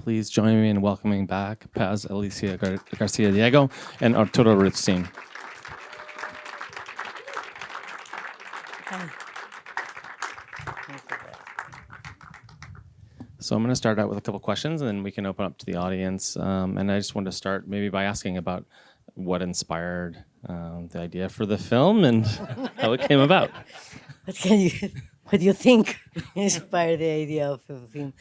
please join me in welcoming back Paz Alicia Garcíadiego and Arturo Ripstein. So I'm going to start out with a couple questions, and then we can open up to the audience. And I just want to start maybe by asking about what inspired the idea for the film and how it came about. What do you think inspired the idea of the film?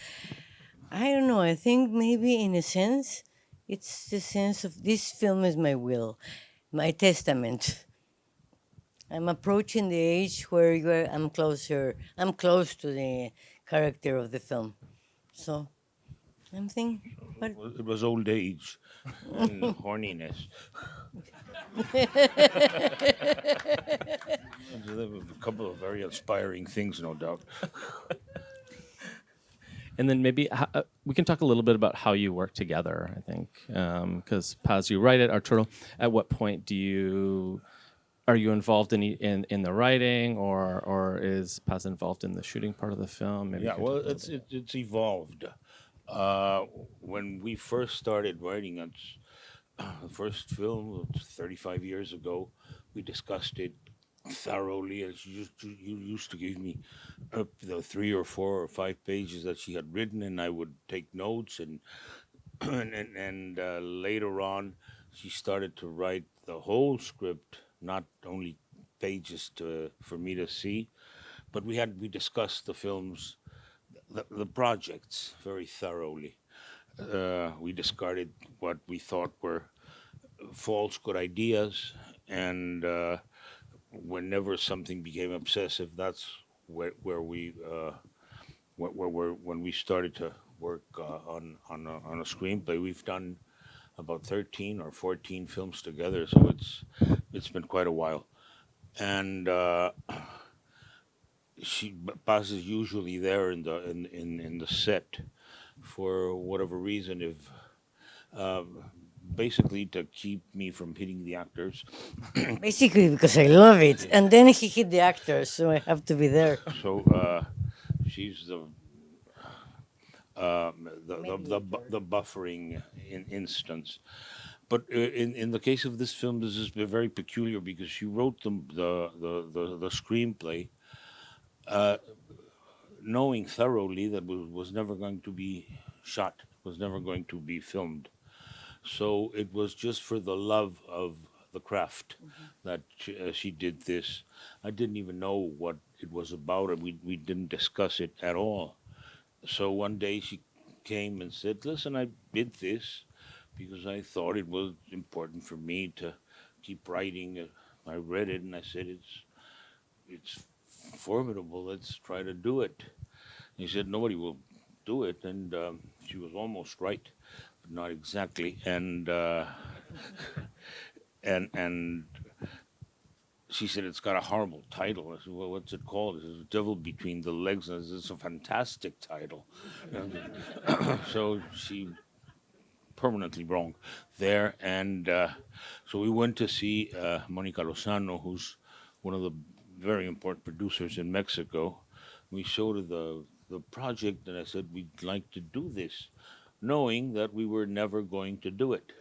I don't know. I think maybe in a sense, it's the sense of this film is my will, my testament. I'm approaching the age where I'm close to the character of the film. So I'm thinking, but It was old age and horniness. A couple of very inspiring things, no doubt. And then maybe we can talk a little bit about how you work together, I think. Because Paz, you write it. Arturo, at what point are you involved in the writing, or is Paz involved in the shooting part of the film? Maybe Yeah, well, it's evolved. When we first started writing it, the first film, 35 years ago, we discussed it thoroughly. And you used to give me the 3 or 4 or 5 pages that she had written, and I would take notes. And later on, she started to write the whole script, not only pages for me to see, but we discussed the films, the projects very thoroughly. We discarded what we thought were false good ideas, and whenever something became obsessive, that's where we when we started to work on a screenplay. We've done about 13 or 14 films together, so it's been quite a while, and Paz is usually there in the set for whatever reason, if basically to keep me from hitting the actors. basically because I love it. And then he hit the actors, so I have to be there. So she's the buffering instance. But in the case of this film, this is very peculiar because she wrote the screenplay, knowing thoroughly that was never going to be shot, was never going to be filmed. So it was just for the love of the craft that she did this. I didn't even know what it was about, and we didn't discuss it at all. So one day she came and said, "Listen, I did this because I thought it was important for me to keep writing." I read it and I said, "It's formidable. Let's try to do it." He said, "Nobody will do it," and she was almost right, but not exactly. And and she said, "It's got a horrible title." I said, "Well, what's it called?" She said, "Devil Between the Legs." And I said, "It's a fantastic title." So she permanently wrong there. And so we went to see Monica Lozano, who's one of the very important producers in Mexico. We showed her the project, and I said, "We'd like to do this," knowing that we were never going to do it.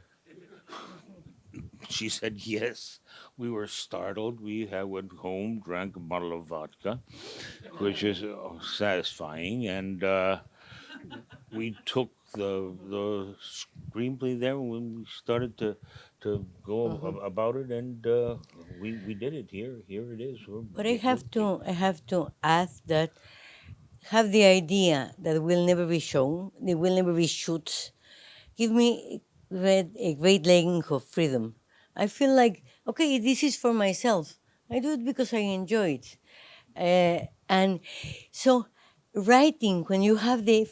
She said yes. We were startled. We went home, drank a bottle of vodka, which is satisfying, and we took the screenplay there when we started to go about it, and we did it. Here it is. But I have to add that have the idea that will never be shown, they will never be shot, give me a great length of freedom. I feel like, okay, this is for myself. I do it because I enjoy it. And so, writing, when you have the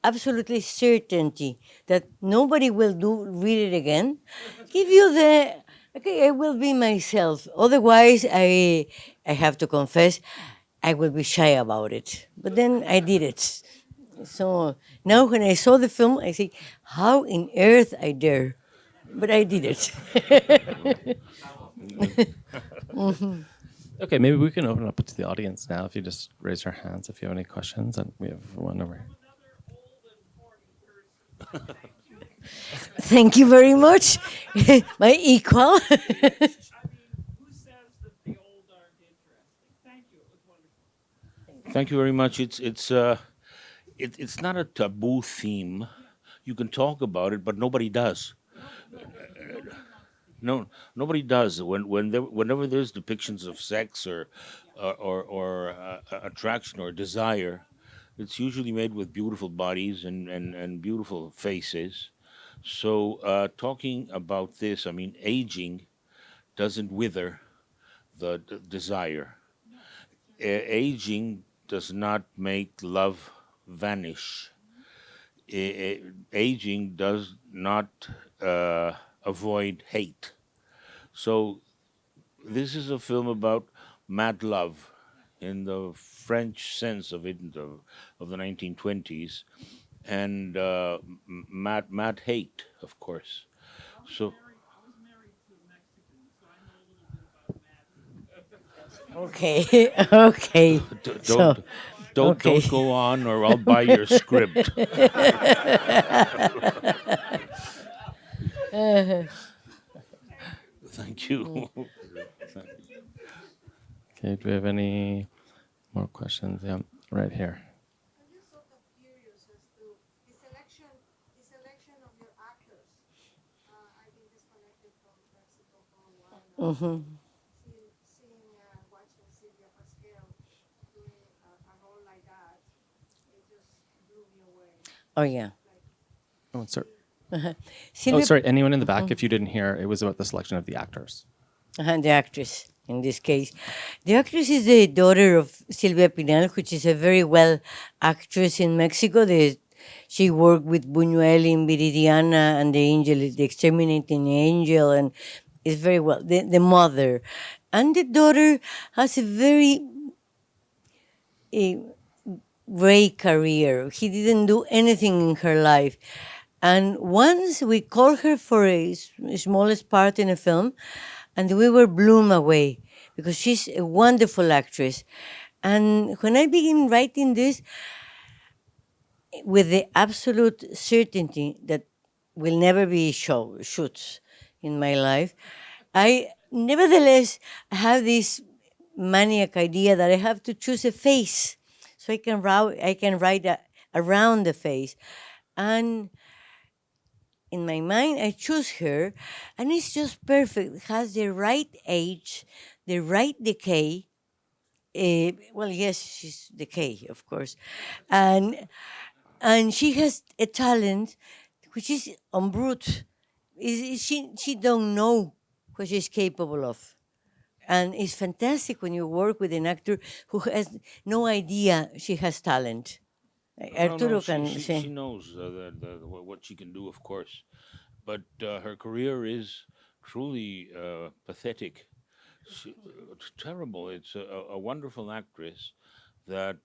absolutely certainty that nobody will read it again, give you the, okay, I will be myself. Otherwise, I have to confess, I will be shy about it. But then I did it. So now when I saw the film, I say, how in earth I dare? But I did it. Okay, maybe we can open up to the audience now. If you just raise your hands if you have any questions, and we have one over here. Thank you very much, my equal. I mean, who says that the old aren't interesting? Thank you. It was wonderful. Thank you very much. It's not a taboo theme. You can talk about it, but nobody does. No, nobody does. Whenever there's depictions of sex or attraction or desire, it's usually made with beautiful bodies and beautiful faces. So talking about this, I mean, aging doesn't wither the desire. Aging does not make love vanish. Aging does not avoid hate. So this is a film about mad love in the French sense of it, of the 1920s, and mad hate, of course. So I was married to a Mexican, so I know a little bit about mad. Okay, okay. d- So, don't don't okay. don't go on, or I'll buy your script. Thank you. Okay, do we have any more questions? Yeah, right here. I'm just sort of curious as to the selection of your actors. I've been disconnected from Mexico for a while now. Mhm. Watching Sylvia Pasquel doing a role like that, it just blew me away. Oh yeah. Like, Oh, sorry. Oh, Sylvia, sorry. Anyone in the back? If you didn't hear, it was about the selection of the actors. the actress in this case. The actress is the daughter of Silvia Pinal, which is a very well actress in Mexico. She worked with Buñuel in Viridiana and the Angel, the Exterminating Angel, and is very well. The mother. And the daughter has a very great career. He didn't do anything in her life. And once we called her for a smallest part in a film, and we were blown away because she's a wonderful actress. And when I began writing this, with the absolute certainty that will never be shoots in my life, I nevertheless have this maniac idea that I have to choose a face, so I can write around the face, and in my mind I choose her, and it's just perfect. It has the right age, the right decay. Well, yes, she's decay, of course, and she has a talent which is on brute. She don't know what she's capable of. And it's fantastic when you work with an actor who has no idea she has talent. No, Arturo she, can she, say. she knows what she can do, of course. But her career is truly pathetic. Terrible. It's a wonderful actress that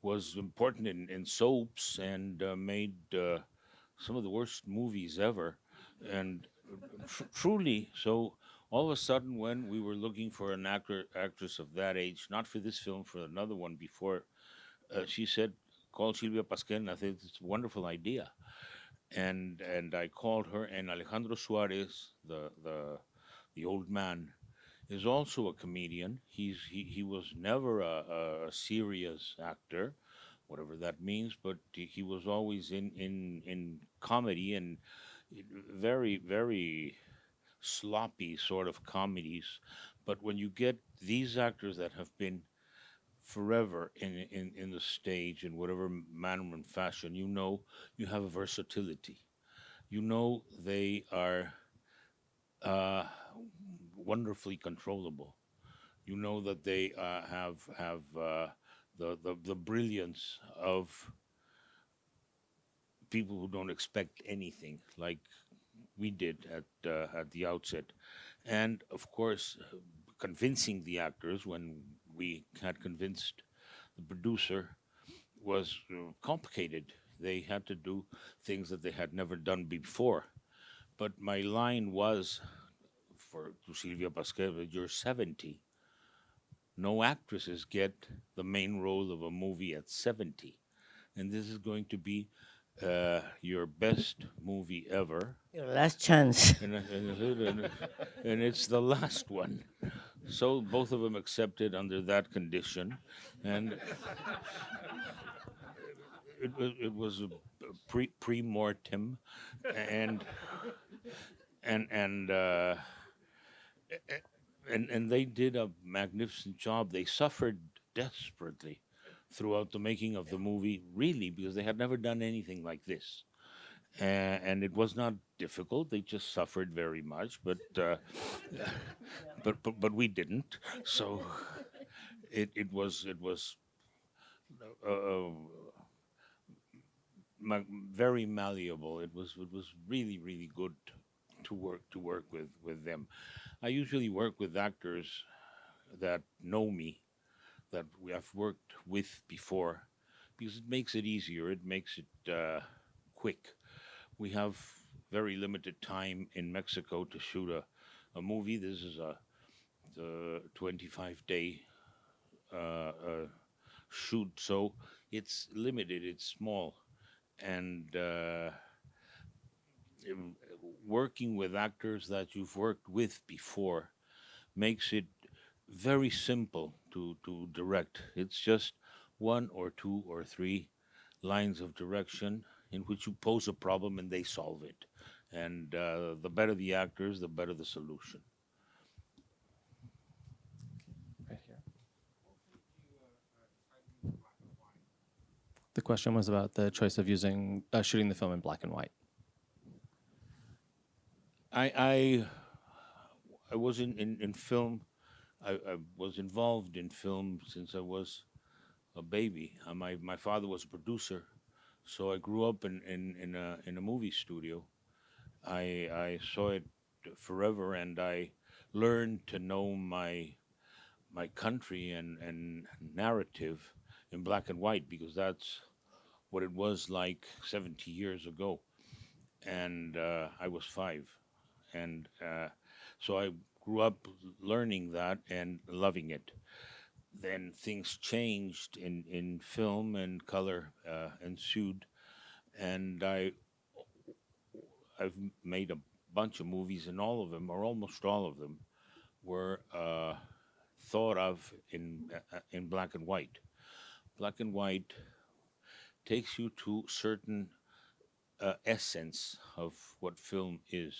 was important in soaps and made some of the worst movies ever. And truly, so all of a sudden, when we were looking for an actress of that age, not for this film, for another one before, she said, call Sylvia Pasquel, and I think it's a wonderful idea. And I called her, and Alejandro Suárez, the old man, is also a comedian. He was never a serious actor, whatever that means, but he was always in comedy and very sloppy sort of comedies. But when you get these actors that have been forever in the stage in whatever manner and fashion, you know you have a versatility. You know they are uh, wonderfully controllable. You know that they have the brilliance of people who don't expect anything, like we did at the outset, and of course, convincing the actors when we had convinced the producer was complicated. They had to do things that they had never done before. But my line was for to Sylvia Pasquel, "You're 70. No actresses get the main role of a movie at 70, and this is going to be your best movie ever, Your last chance. and it's the last one. So both of them accepted under that condition, and it was a pre-mortem, and and and uh, and they did a magnificent job. They suffered desperately throughout the making of the movie, really, because they had never done anything like this. And it was not difficult. They just suffered very much, but we didn't. So it was uh, very malleable. It was really good to work with them. I usually work with actors that know me, that we have worked with before, because it makes it easier. It makes it quick. We have very limited time in Mexico to shoot a movie. This is the 25-day shoot, so it's limited. It's small, and im- working with actors that you've worked with before makes it very simple to direct. It's just one or two or three lines of direction in which you pose a problem and they solve it. And the better the actors, the better the solution. Right here. The question was about the choice of using shooting the film in black and white. I was in film. I was involved in film since I was a baby. My father was a producer, so I grew up in a movie studio. I saw it forever, and I learned to know my country and narrative in black and white, because that's what it was like 70 years ago. And I was 5, and so I grew up learning that and loving it. Then things changed in film, and color ensued, and I've made a bunch of movies, and all of them, or almost all of them, were thought of in black and white. Black and white takes you to certain essence of what film is.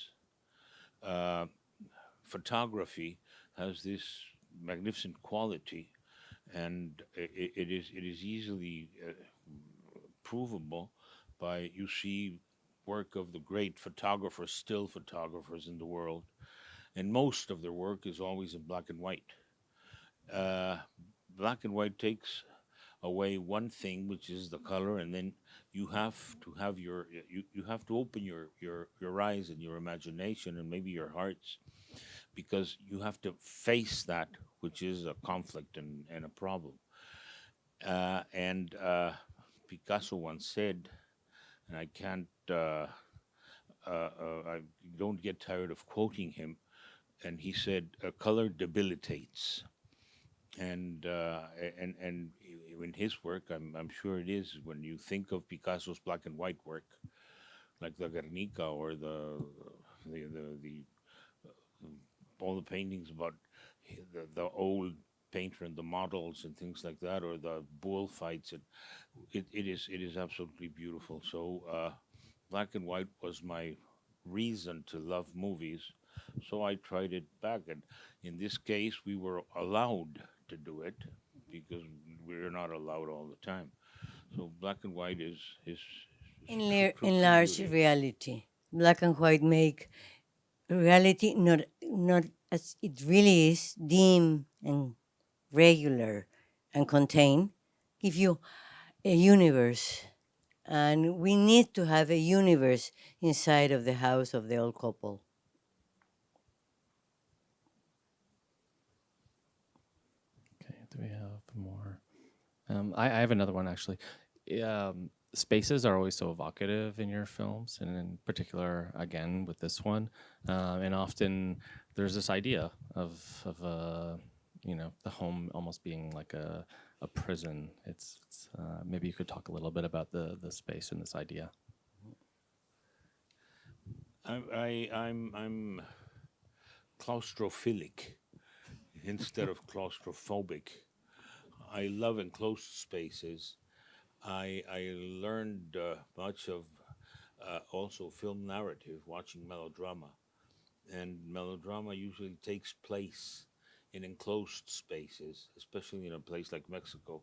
Uh, Photography has this magnificent quality, and it is easily provable by, you see work of the great photographers, still photographers in the world, and most of their work is always in black and white. Uh, Black and white takes away one thing, which is the color, and then you have to have you have to open your eyes and your imagination and maybe your hearts, because you have to face that, which is a conflict and a problem. And Picasso once said, and I can't, I don't get tired of quoting him, and he said, "Color debilitates." And in his work, I'm sure it is. When you think of Picasso's black and white work, like the Guernica, or the all the paintings about the old painter and the models and things like that, or the bullfights, it is absolutely beautiful. So black and white was my reason to love movies. So I tried it back, and in this case, we were allowed to do it, because we're not allowed all the time. So black and white is Enlarge beauty. reality. Black and white make reality not as it really is, dim and regular and contained. Give you a universe, and we need to have a universe inside of the house of the old couple. Okay, do we have more? I have another one actually. Spaces are always so evocative in your films, and in particular, again with this one, and often there's this idea of the home almost being like a prison. It's maybe you could talk a little bit about the space and this idea. I'm claustrophilic instead of claustrophobic. I love enclosed spaces. I learned much of also film narrative watching melodrama, and melodrama usually takes place in enclosed spaces, especially in a place like Mexico,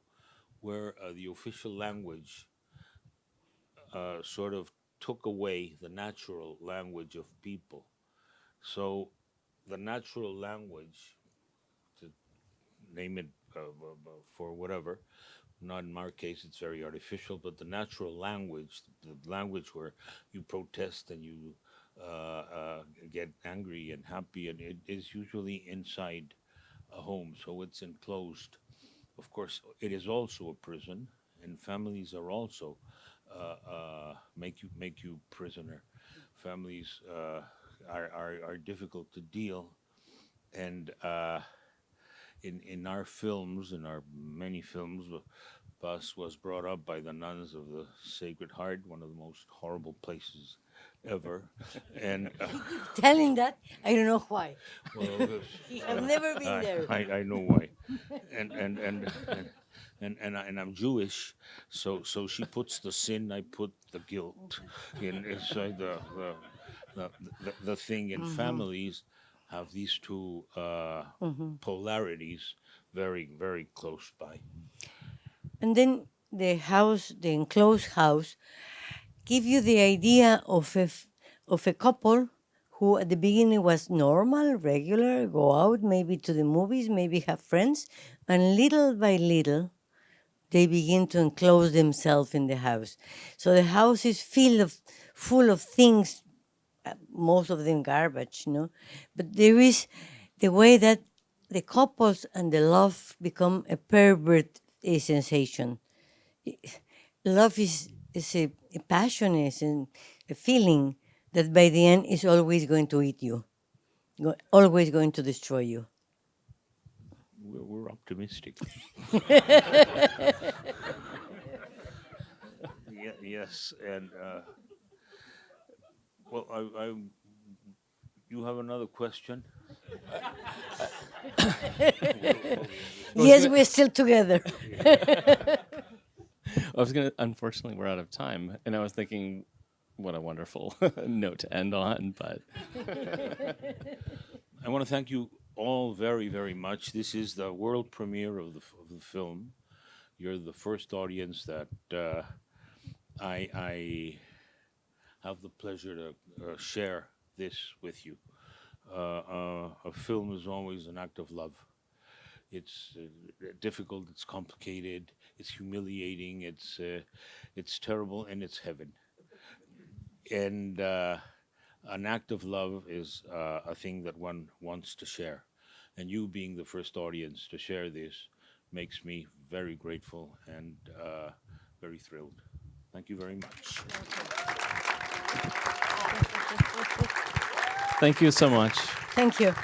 where the official language sort of took away the natural language of people. So the natural language, to name it for whatever, not in our case, it's very artificial, but the natural language, the language where you protest and you get angry and happy, and it is usually inside a home, so it's enclosed. Of course, it is also a prison, and families are also make you prisoner. Families are difficult to deal, and in our films, in our many films, Paz was brought up by the nuns of the Sacred Heart, one of the most horrible places ever, and Telling that, I don't know why. well, I've never been there. I know why, and I'm Jewish, so she puts the sin, I put the guilt inside the thing. And families have these two polarities very close by. And then the house, the enclosed house, give you the idea of a couple who at the beginning was normal, regular, go out maybe to the movies, maybe have friends, and little by little they begin to enclose themselves in the house. So the house is full of things, most of them garbage, you know. But there is the way that the couples and the love become a pervert sensation. Love is a passion, is a feeling that by the end is always going to eat you, always going to destroy you. We're optimistic. Yes, and well, you have another question? Yes, we're still together. I was gonna. Unfortunately, we're out of time, and I was thinking, what a wonderful note to end on. But I want to thank you all very much. This is the world premiere of the film. You're the first audience that I have the pleasure to share this with you. A film is always an act of love. It's difficult, it's complicated, it's humiliating, it's terrible, and it's heaven. And an act of love is a thing that one wants to share. And you being the first audience to share this makes me very grateful and very thrilled. Thank you very much. thank you so much. Thank you.